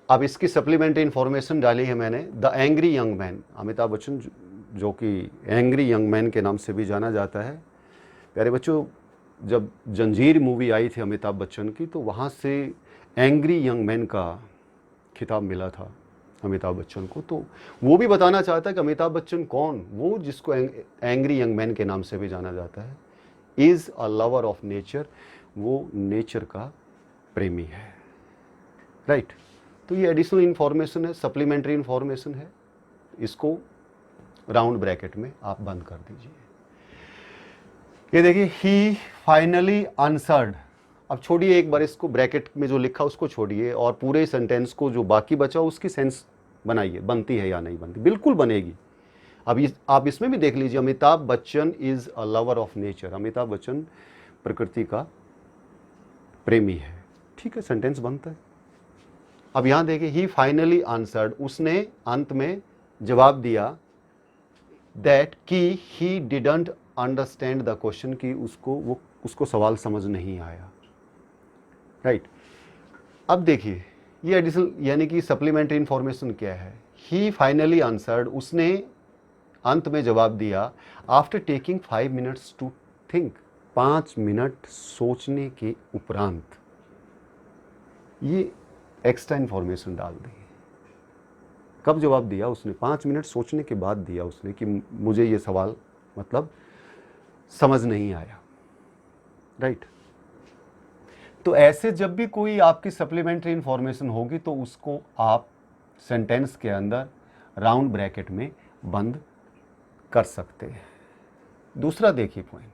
अब इसकी सप्लीमेंट्री इंफॉर्मेशन डाली है मैंने, the angry young man. Amitabh Bachchan जो कि एंग्री यंग मैन के नाम से भी जाना जाता है। प्यारे बच्चों, जब जंजीर मूवी आई थी अमिताभ बच्चन की, तो वहाँ से एंग्री यंग मैन का खिताब मिला था अमिताभ बच्चन को। तो वो भी बताना चाहता है कि अमिताभ बच्चन कौन, वो जिसको एंग्री यंग मैन के नाम से भी जाना जाता है, is a lover of nature, वो नेचर का प्रेमी है। राइट। तो ये एडिशनल इंफॉर्मेशन है, सप्लीमेंट्री इंफॉर्मेशन है, इसको राउंड ब्रैकेट में आप बंद कर दीजिए। ये देखिए, ही फाइनली आंसर्ड। अब छोड़िए एक बार इसको, ब्रैकेट में जो लिखा उसको छोड़िए और पूरे सेंटेंस को जो बाकी बचा उसकी सेंस बनाइए, बनती है या नहीं बनती। बिल्कुल बनेगी। अब आप इसमें भी देख लीजिए, Amitabh Bachchan is a lover of nature, Amitabh Bachchan प्रकृति का प्रेमी है। ठीक है, सेंटेंस बनता है। अब यहाँ देखिए, ही फाइनली आंसर्ड, उसने अंत में जवाब दिया, दैट कि he didn't understand the question, कि उसको सवाल समझ नहीं आया। राइट। अब देखिए ये एडिशनल यानी कि सप्लीमेंट्री इंफॉर्मेशन क्या है। ही फाइनली आंसर्ड, उसने अंत में जवाब दिया, after taking 5 minutes to think, 5 minute सोचने के उपरांत। ये एक्स्ट्रा इंफॉर्मेशन डाल दी। कब जवाब दिया उसने? 5 मिनट सोचने के बाद दिया उसने कि मुझे ये सवाल मतलब समझ नहीं आया। राइट। तो ऐसे जब भी कोई आपकी सप्लीमेंट्री इंफॉर्मेशन होगी तो उसको आप सेंटेंस के अंदर राउंड ब्रैकेट में बंद कर सकते हैं। दूसरा देखिए पॉइंट,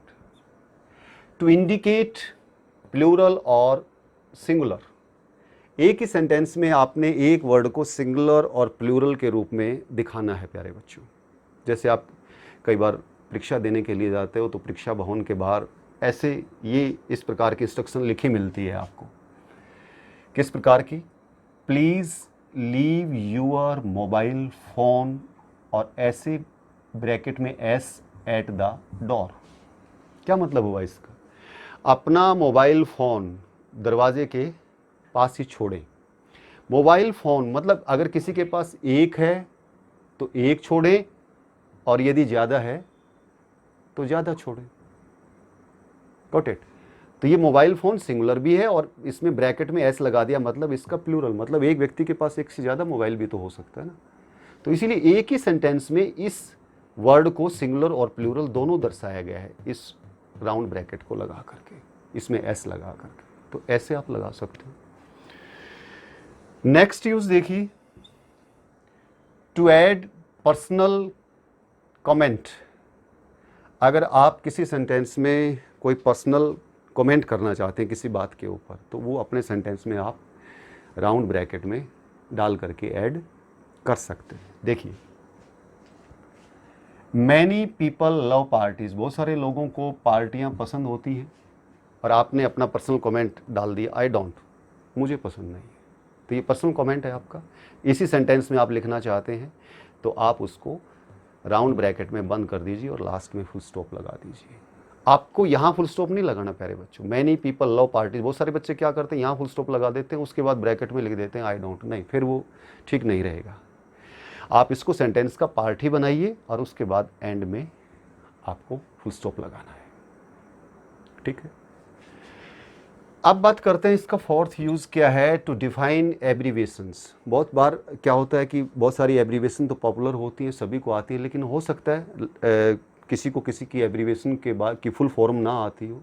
टू इंडिकेट प्लूरल और सिंगुलर। एक ही सेंटेंस में आपने एक वर्ड को सिंगुलर और प्लूरल के रूप में दिखाना है प्यारे बच्चों। जैसे आप कई बार परीक्षा देने के लिए जाते हो तो परीक्षा भवन के बाहर ऐसे ये इस प्रकार की इंस्ट्रक्शन लिखी मिलती है आपको। किस प्रकार की? Please leave your mobile phone, और ऐसे ब्रैकेट में एस एट द डोर। क्या मतलब हुआ इसका? अपना मोबाइल फ़ोन दरवाजे के पास ही छोड़ें। मोबाइल फ़ोन मतलब अगर किसी के पास एक है तो एक छोड़ें, और यदि ज़्यादा है तो ज़्यादा छोड़ें। Got it. तो ये मोबाइल फ़ोन सिंगुलर भी है और इसमें ब्रैकेट में एस लगा दिया, मतलब इसका प्लूरल, मतलब एक व्यक्ति के पास एक से ज़्यादा मोबाइल भी तो हो सकता है ना। तो इसीलिए एक ही सेंटेंस में इस वर्ड को सिंगुलर और प्लूरल दोनों दर्शाया गया है इस राउंड ब्रैकेट को लगा करके, इसमें एस लगा करके। तो ऐसे आप लगा सकते हो। नेक्स्ट यूज देखिए, टू ऐड पर्सनल कमेंट। अगर आप किसी सेंटेंस में कोई पर्सनल कमेंट करना चाहते हैं किसी बात के ऊपर, तो वो अपने सेंटेंस में आप राउंड ब्रैकेट में डाल करके ऐड कर सकते हैं। देखिए, मैनी पीपल लव पार्टीज, बहुत सारे लोगों को पार्टियां पसंद होती हैं, और आपने अपना पर्सनल कमेंट डाल दिया, आई डोंट, मुझे पसंद नहीं है। तो ये पर्सनल कमेंट है आपका। इसी सेंटेंस में आप लिखना चाहते हैं तो आप उसको राउंड ब्रैकेट में बंद कर दीजिए और लास्ट में फुल स्टॉप लगा दीजिए। आपको यहाँ फुल स्टॉप नहीं लगाना प्यारे बच्चों। मैनी पीपल लव पार्टीज, बहुत सारे बच्चे क्या करते हैं, यहाँ फुल स्टॉप लगा देते हैं, उसके बाद ब्रैकेट में लिख देते हैं आई डोंट। नहीं, फिर वो ठीक नहीं रहेगा। आप इसको सेंटेंस का पार्ट ही बनाइए और उसके बाद एंड में आपको फुल स्टॉप लगाना है। ठीक है। अब बात करते हैं इसका फोर्थ यूज़ क्या है, टू डिफाइन एब्रीवेशंस। बहुत बार क्या होता है कि बहुत सारी एब्रीवेशन तो पॉपुलर होती हैं, सभी को आती है, लेकिन हो सकता है किसी को किसी की एब्रीवेशन के बाद की फुल फॉर्म ना आती हो।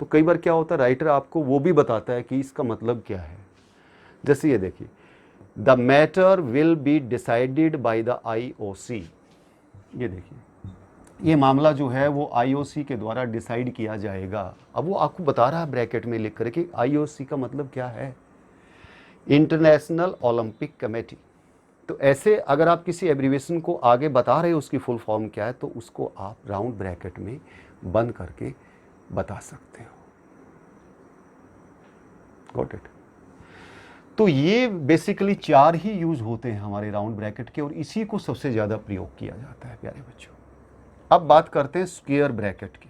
तो कई बार क्या होता है, राइटर आपको वो भी बताता है कि इसका मतलब क्या है। जैसे ये देखिए, the matter will be decided by the IOC। ये देखिए, ये मामला जो है वो IOC के द्वारा डिसाइड किया जाएगा। अब वो आपको बता रहा है ब्रैकेट में लिख करके IOC का मतलब क्या है। International Olympic committee. तो ऐसे अगर आप किसी एब्रीवेशन को आगे बता रहे हो उसकी फुल फॉर्म क्या है, तो उसको आप राउंड ब्रैकेट में बंद करके बता सकते हो। Got it. तो ये बेसिकली 4 ही यूज होते हैं हमारे राउंड ब्रैकेट के, और इसी को सबसे ज़्यादा प्रयोग किया जाता है प्यारे बच्चों। अब बात करते हैं स्क्वायर ब्रैकेट की।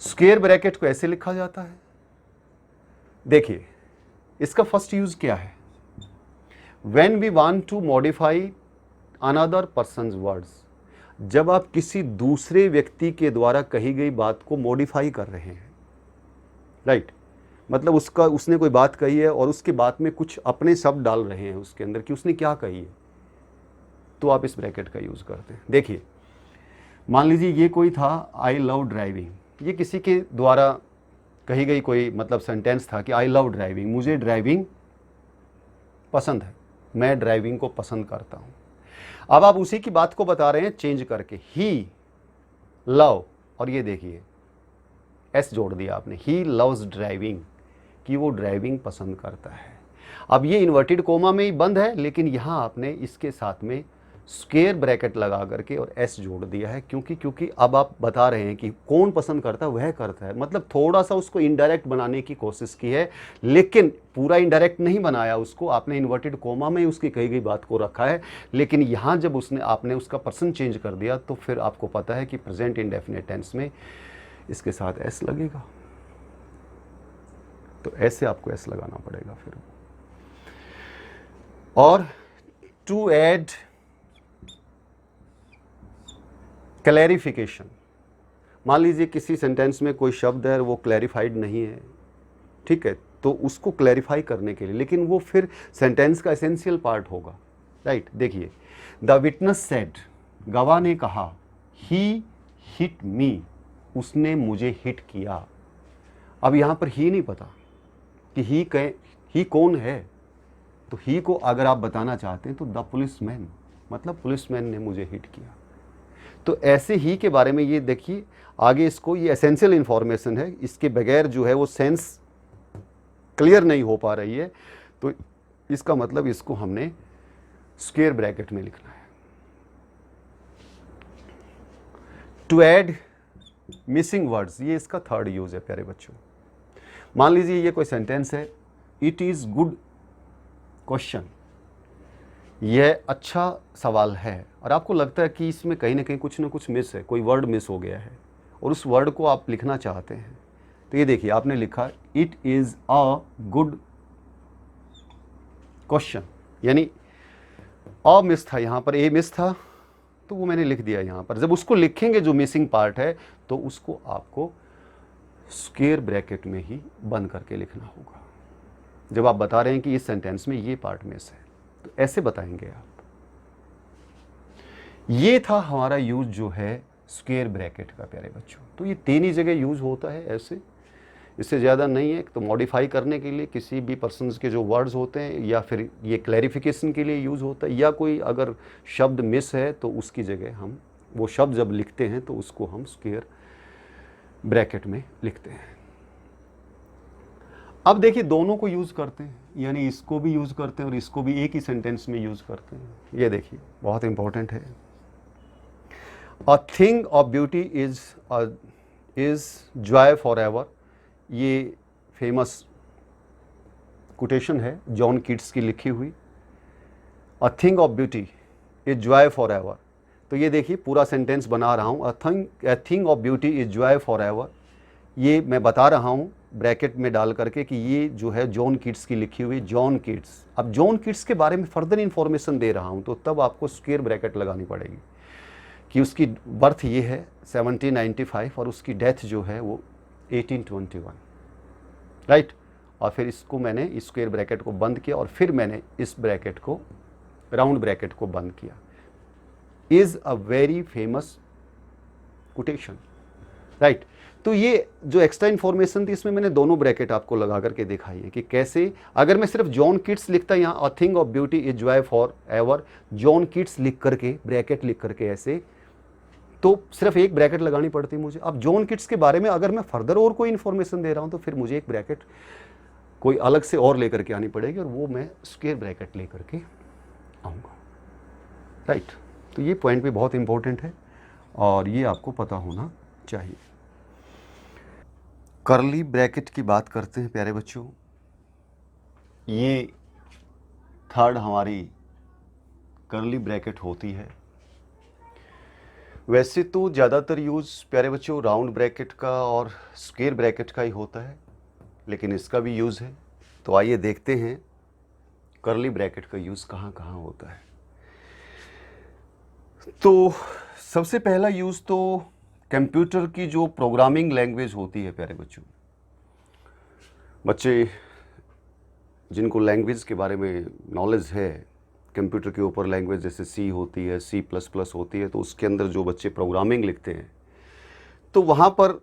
स्क्वायर ब्रैकेट को ऐसे लिखा जाता है, देखिए इसका फर्स्ट यूज क्या है। When we want to modify another person's words, जब आप किसी दूसरे व्यक्ति के द्वारा कही गई बात को मॉडिफाई कर रहे हैं, राइट, मतलब उसने कोई बात कही है और उसके बात में कुछ अपने शब्द डाल रहे हैं उसके अंदर कि उसने क्या कही है, तो आप इस ब्रैकेट का यूज करते हैं। देखिए मान लीजिए ये कोई था, आई लव ड्राइविंग, ये किसी के द्वारा कही गई कोई मतलब सेंटेंस था कि आई लव ड्राइविंग, मुझे ड्राइविंग पसंद है, मैं ड्राइविंग को पसंद करता हूँ। अब आप उसी की बात को बता रहे हैं चेंज करके, ही लव, और ये देखिए एस जोड़ दिया आपने, ही लव्स ड्राइविंग, कि वो ड्राइविंग पसंद करता है। अब ये इन्वर्टेड कोमा में ही बंद है, लेकिन यहाँ आपने इसके साथ में स्क्वायर ब्रैकेट लगा करके और एस जोड़ दिया है, क्योंकि अब आप बता रहे हैं कि कौन पसंद करता है, वह करता है। मतलब थोड़ा सा उसको इनडायरेक्ट बनाने की कोशिश की है, लेकिन पूरा इनडायरेक्ट नहीं बनाया उसको, आपने इन्वर्टेड कोमा में ही उसकी कही गई बात को रखा है। लेकिन यहाँ जब आपने उसका पर्सन चेंज कर दिया, तो फिर आपको पता है कि प्रेजेंट इंडेफिनिट टेंस में इसके साथ एस लगेगा, तो ऐसे आपको एस लगाना पड़ेगा फिर। और टू ऐड क्लैरिफिकेशन, मान लीजिए किसी सेंटेंस में कोई शब्द है वो क्लैरिफाइड नहीं है, ठीक है, तो उसको क्लैरिफाई करने के लिए, लेकिन वो फिर सेंटेंस का एसेंशियल पार्ट होगा, राइट। देखिए द विटनेस सेड, गवाह ने कहा, ही हिट मी, उसने मुझे हिट किया। अब यहाँ पर ही नहीं पता कि ही कौन है, तो ही को अगर आप बताना चाहते हैं तो द पुलिसमैन, मतलब पुलिसमैन ने मुझे हिट किया। तो ऐसे ही के बारे में ये देखिए आगे, इसको ये एसेंशियल इंफॉर्मेशन है, इसके बगैर जो है वो सेंस क्लियर नहीं हो पा रही है, तो इसका मतलब इसको हमने स्क्वायर ब्रैकेट में लिखना है। टू ऐड मिसिंग वर्ड्स, ये इसका थर्ड यूज है प्यारे बच्चों। मान लीजिए ये कोई सेंटेंस है, इट इज गुड क्वेश्चन, यह अच्छा सवाल है, और आपको लगता है कि इसमें कहीं ना कहीं कुछ ना कुछ मिस है, कोई वर्ड मिस हो गया है, और उस वर्ड को आप लिखना चाहते हैं। तो ये देखिए आपने लिखा it is a good question, यानी अ मिस था, यहाँ पर ए मिस था, तो वो मैंने लिख दिया यहाँ पर। जब उसको लिखेंगे जो मिसिंग पार्ट है, तो उसको आपको स्क्वायर ब्रैकेट में ही बंद करके लिखना होगा। जब आप बता रहे हैं कि इस सेंटेंस में ये पार्ट मिस है, तो ऐसे बताएंगे आप। ये था हमारा यूज जो है स्क्वायर ब्रैकेट का प्यारे बच्चों। तो ये 3 ही जगह यूज होता है ऐसे, इससे ज़्यादा नहीं है। तो मॉडिफाई करने के लिए किसी भी पर्सन्स के जो वर्ड्स होते हैं, या फिर ये क्लैरिफिकेशन के लिए यूज़ होता है, या कोई अगर शब्द मिस है तो उसकी जगह हम वो शब्द जब लिखते हैं तो उसको हम स्क्वायर ब्रैकेट में लिखते हैं। अब देखिए दोनों को यूज़ करते हैं, यानी इसको भी यूज़ करते हैं और इसको भी एक ही सेंटेंस में यूज़ करते हैं। ये देखिए बहुत इंपॉर्टेंट है। A thing of beauty is Joy for ever, ये फेमस कोटेशन है जॉन कीट्स की लिखी हुई। A thing of beauty is Joy for ever, तो ये देखिए पूरा सेंटेंस बना रहा हूँ। A thing of beauty is Joy for ever, ये मैं बता रहा हूँ ब्रैकेट में डाल करके कि ये जो है जॉन कीट्स की लिखी हुई, जॉन कीट्स। अब जॉन कीट्स के बारे में फर्दर इन्फॉर्मेशन दे रहा हूँ, तो तब आपको स्क्वायर ब्रैकेट लगानी पड़ेगी कि उसकी बर्थ ये है 1795 और उसकी डेथ जो है वो 1821, राइट। और फिर इसको मैंने स्क्वायर ब्रैकेट को बंद किया और फिर मैंने इस ब्रैकेट को राउंड ब्रैकेट को बंद किया। Is a very famous quotation, right. तो ये जो एक्स्ट्रा इन्फॉर्मेशन थी इसमें मैंने दोनों ब्रैकेट आपको लगा करके दिखाई है कि कैसे, अगर मैं सिर्फ जॉन कीट्स लिखता यहाँ a thing of beauty is Joy for ever, John Keats लिख करके ब्रैकेट लिख करके ऐसे, तो सिर्फ एक ब्रैकेट लगानी पड़ती मुझे। अब जॉन कीट्स के बारे में अगर मैं फर्दर और कोई इन्फॉर्मेशन दे रहा हूँ तो फिर मुझे एक ब्रैकेट कोई अलग से और लेकर के आनी पड़ेगी, और वो मैं स्क्वायर ब्रैकेट लेकर के आऊँगा, राइट। तो ये पॉइंट भी बहुत इंपॉर्टेंट है और ये आपको पता होना चाहिए। कर्ली ब्रैकेट की बात करते हैं प्यारे बच्चों। ये थर्ड हमारी कर्ली ब्रैकेट होती है। वैसे तो ज़्यादातर यूज़ प्यारे बच्चों राउंड ब्रैकेट का और स्क्वायर ब्रैकेट का ही होता है, लेकिन इसका भी यूज़ है। तो आइए देखते हैं कर्ली ब्रैकेट का यूज़ कहाँ कहाँ होता है। तो सबसे पहला यूज़ तो कंप्यूटर की जो प्रोग्रामिंग लैंग्वेज होती है प्यारे बच्चों, बच्चे जिनको लैंग्वेज के बारे में नॉलेज है, कंप्यूटर के ऊपर लैंग्वेज जैसे सी होती है, C++ होती है, तो उसके अंदर जो बच्चे प्रोग्रामिंग लिखते हैं तो वहाँ पर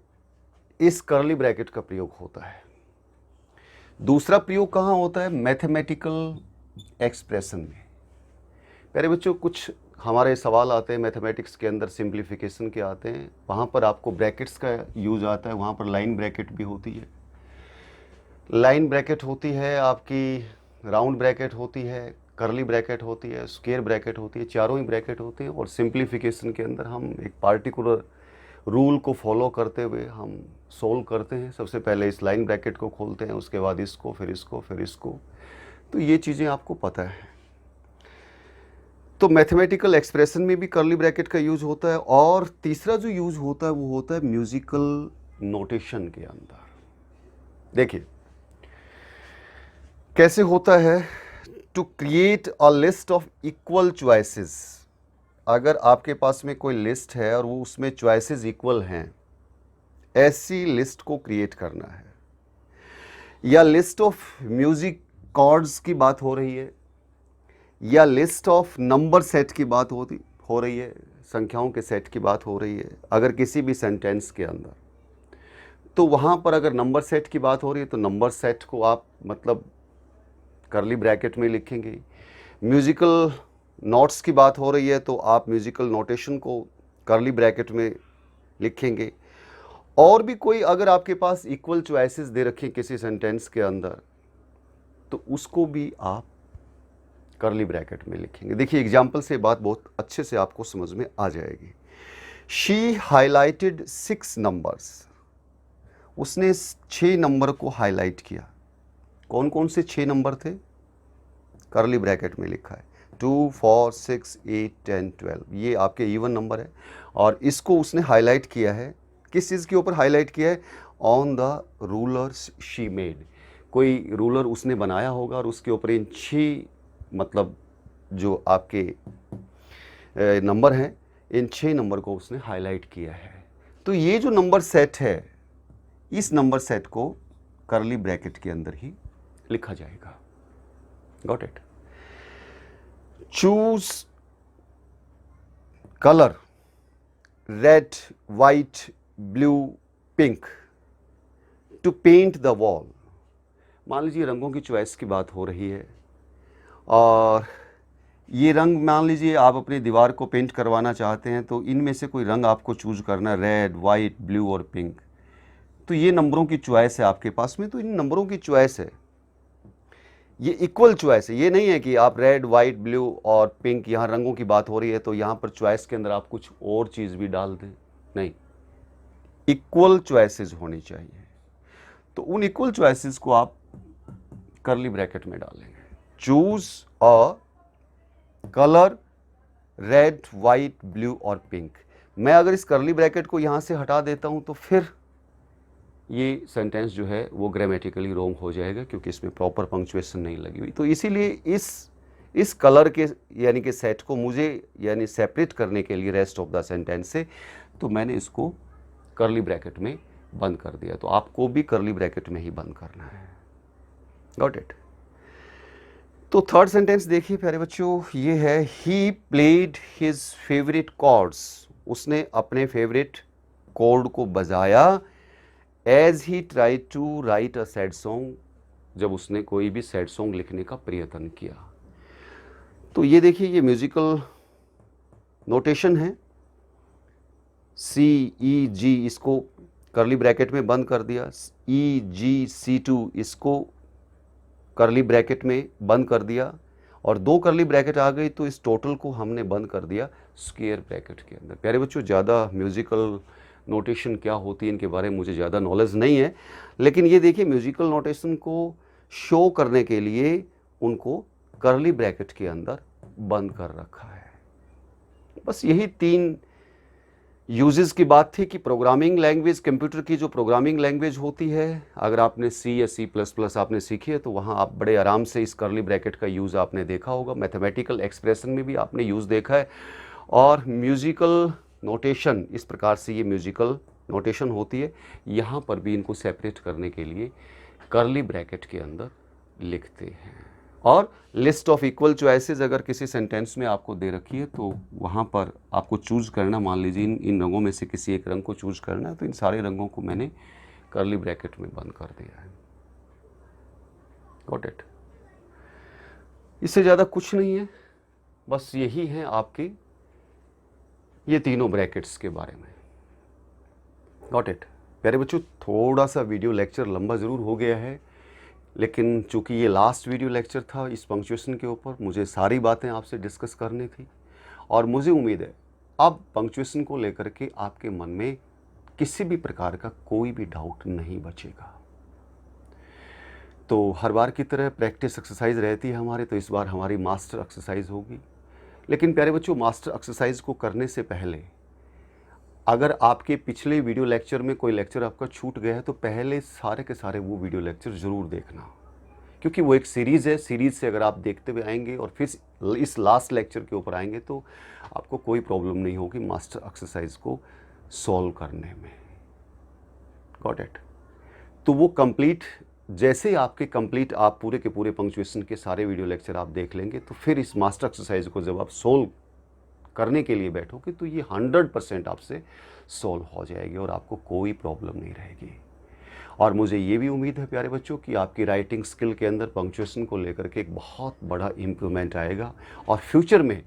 इस कर्ली ब्रैकेट का प्रयोग होता है। दूसरा प्रयोग कहाँ होता है? मैथमेटिकल एक्सप्रेशन में। प्यारे बच्चों कुछ हमारे सवाल आते हैं मैथमेटिक्स के अंदर, सिंप्लीफिकेशन के आते हैं, वहाँ पर आपको ब्रैकेट्स का यूज़ आता है। वहाँ पर लाइन ब्रैकेट भी होती है, लाइन ब्रैकेट होती है, आपकी राउंड ब्रैकेट होती है, कर्ली ब्रैकेट होती है, स्क्वायर ब्रैकेट होती है, चारों ही ब्रैकेट होते हैं। और सिंप्लीफिकेशन के अंदर हम एक पार्टिकुलर रूल को फॉलो करते हुए हम सोल्व करते हैं। सबसे पहले इस लाइन ब्रैकेट को खोलते हैं, उसके बाद इसको, फिर इसको, फिर इसको। तो ये चीज़ें आपको पता है। तो मैथमेटिकल एक्सप्रेशन में भी कर्ली ब्रैकेट का यूज़ होता है। और तीसरा जो यूज़ होता है वो होता है म्यूजिकल नोटेशन के अंदर। देखिए कैसे होता है। To create a list of equal choices, अगर आपके पास में कोई लिस्ट है और वो उसमें चॉइसेस इक्वल हैं, ऐसी लिस्ट को क्रिएट करना है। या लिस्ट ऑफ म्यूजिक कॉर्ड्स की बात हो रही है, या लिस्ट ऑफ नंबर सेट की बात हो रही है, संख्याओं के सेट की बात हो रही है अगर किसी भी सेंटेंस के अंदर, तो वहाँ पर अगर नंबर सेट की बात हो रही है तो नंबर सेट को आप मतलब कर्ली ब्रैकेट में लिखेंगे। म्यूज़िकल नोट्स की बात हो रही है तो आप म्यूज़िकल नोटेशन को कर्ली ब्रैकेट में लिखेंगे। और भी कोई अगर आपके पास इक्वल चॉइसेस दे रखें किसी सेंटेंस के अंदर तो उसको भी आप कर्ली ब्रैकेट में लिखेंगे। देखिए एग्जाम्पल से बात बहुत अच्छे से आपको समझ में आ जाएगी। शी हाईलाइटेड 6 नंबर्स, उसने 6 नंबर को हाईलाइट किया। कौन कौन से 6 नंबर थे? कर्ली ब्रैकेट में लिखा है 2, 4, 6, 8, 10, 12, ये आपके इवन नंबर है। और इसको उसने हाईलाइट किया है, किस चीज़ के ऊपर हाईलाइट किया है? On the ruler she made. कोई रूलर उसने बनाया होगा और उसके ऊपर इन 6 मतलब जो आपके नंबर हैं, इन 6 नंबर को उसने हाईलाइट किया है। तो ये जो नंबर सेट है, इस नंबर सेट को कर्ली ब्रैकेट के अंदर ही लिखा जाएगा। Got it? Choose colour red, white, blue, pink to paint the wall. मान लीजिए रंगों की चॉइस की बात हो रही है और ये रंग मान लीजिए आप अपनी दीवार को पेंट करवाना चाहते हैं, तो इनमें से कोई रंग आपको चूज करना, रेड, वाइट, ब्लू और पिंक। तो ये नंबरों की चॉइस है आपके पास में, तो इन नंबरों की चॉइस है, ये इक्वल चॉइस है। ये नहीं है कि आप रेड, वाइट, ब्लू और पिंक, यहाँ रंगों की बात हो रही है तो यहाँ पर चॉइस के अंदर आप कुछ और चीज़ भी डाल दें, नहीं, इक्वल चॉइसेस होनी चाहिए। तो उन इक्वल चॉइसेस को आप कर्ली ब्रैकेट में डालेंगे। Choose a colour red, white, blue और पिंक। मैं अगर इस कर्ली ब्रैकेट को यहाँ से हटा देता हूँ तो फिर ये सेंटेंस जो है वो ग्रामेटिकली रॉन्ग हो जाएगा, क्योंकि इसमें प्रॉपर पंक्चुएशन नहीं लगी हुई। तो इसीलिए इस कलर के यानी कि सेट को मुझे यानी सेपरेट करने के लिए रेस्ट ऑफ द सेंटेंस से, तो मैंने इसको कर्ली ब्रैकेट में बंद कर दिया। तो आपको भी कर्ली ब्रैकेट में ही बंद करना है। Got it? तो थर्ड सेंटेंस देखिए प्यारे बच्चों, ये है he played his favourite chords. उसने अपने फेवरेट कॉर्ड को बजाया as he tried to write a sad song, जब उसने कोई भी सैड सॉन्ग लिखने का प्रयत्न किया। तो ये देखिए ये म्यूजिकल नोटेशन है, C-E-G, इसको कर्ली ब्रैकेट में बंद कर दिया, E-G-C-2 इसको करली ब्रैकेट में बंद कर दिया और 2 करली ब्रैकेट आ गई तो इस टोटल को हमने बंद कर दिया स्क्वायर ब्रैकेट के अंदर। प्यारे बच्चों, ज़्यादा म्यूज़िकल नोटेशन क्या होती है इनके बारे में मुझे ज़्यादा नॉलेज नहीं है, लेकिन ये देखिए म्यूज़िकल नोटेशन को शो करने के लिए उनको करली ब्रैकेट के अंदर बंद कर रखा है। बस यही 3 यूजेस की बात थी कि प्रोग्रामिंग लैंग्वेज, कंप्यूटर की जो प्रोग्रामिंग लैंग्वेज होती है, अगर आपने सी या C++ आपने सीखी है तो वहाँ आप बड़े आराम से इस करली ब्रैकेट का यूज़ आपने देखा होगा। मैथमेटिकल एक्सप्रेशन में भी आपने यूज़ देखा है और म्यूज़िकल नोटेशन, इस प्रकार से ये म्यूज़िकल नोटेशन होती है, यहाँ पर भी इनको सेपरेट करने के लिए करली ब्रैकेट के अंदर लिखते हैं। और लिस्ट ऑफ इक्वल चॉइसेस अगर किसी सेंटेंस में आपको दे रखी है तो वहाँ पर आपको चूज़ करना, मान लीजिए इन रंगों में से किसी एक रंग को चूज़ करना है तो इन सारे रंगों को मैंने करली ब्रैकेट में बंद कर दिया है। Got it? इससे ज़्यादा कुछ नहीं है, बस यही है आपके ये तीनों ब्रैकेट्स के बारे में। Got it? प्यारे बच्चों, थोड़ा सा वीडियो लेक्चर लंबा ज़रूर हो गया है, लेकिन चूंकि ये लास्ट वीडियो लेक्चर था इस पंक्चुएशन के ऊपर, मुझे सारी बातें आपसे डिस्कस करनी थी और मुझे उम्मीद है अब पंक्चुएशन को लेकर के आपके मन में किसी भी प्रकार का कोई भी डाउट नहीं बचेगा। तो हर बार की तरह प्रैक्टिस एक्सरसाइज रहती है हमारी, तो इस बार हमारी मास्टर एक्सरसाइज होगी। लेकिन प्यारे बच्चों, मास्टर एक्सरसाइज को करने से पहले अगर आपके पिछले वीडियो लेक्चर में कोई लेक्चर आपका छूट गया है तो पहले सारे के सारे वो वीडियो लेक्चर ज़रूर देखना, क्योंकि वो एक सीरीज़ है। सीरीज़ से अगर आप देखते हुए आएंगे और फिर इस लास्ट लेक्चर के ऊपर आएंगे तो आपको कोई प्रॉब्लम नहीं होगी मास्टर एक्सरसाइज को सॉल्व करने में। Got it? तो वो कंप्लीट, जैसे आपके कंप्लीट आप पूरे के पूरे पंक्चुएशन के सारे वीडियो लेक्चर आप देख लेंगे तो फिर इस मास्टर एक्सरसाइज को जब आप सोल्व करने के लिए बैठोगे तो ये 100% आपसे सॉल्व हो जाएगी और आपको कोई प्रॉब्लम नहीं रहेगी। और मुझे ये भी उम्मीद है प्यारे बच्चों कि आपकी राइटिंग स्किल के अंदर पंक्चुएशन को लेकर के एक बहुत बड़ा इम्प्रूवमेंट आएगा और फ्यूचर में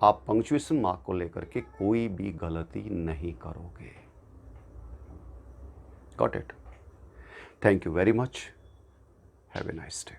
आप पंक्चुएशन मार्क को लेकर के कोई भी गलती नहीं करोगे। Got it? Thank you very much. Have a nice day.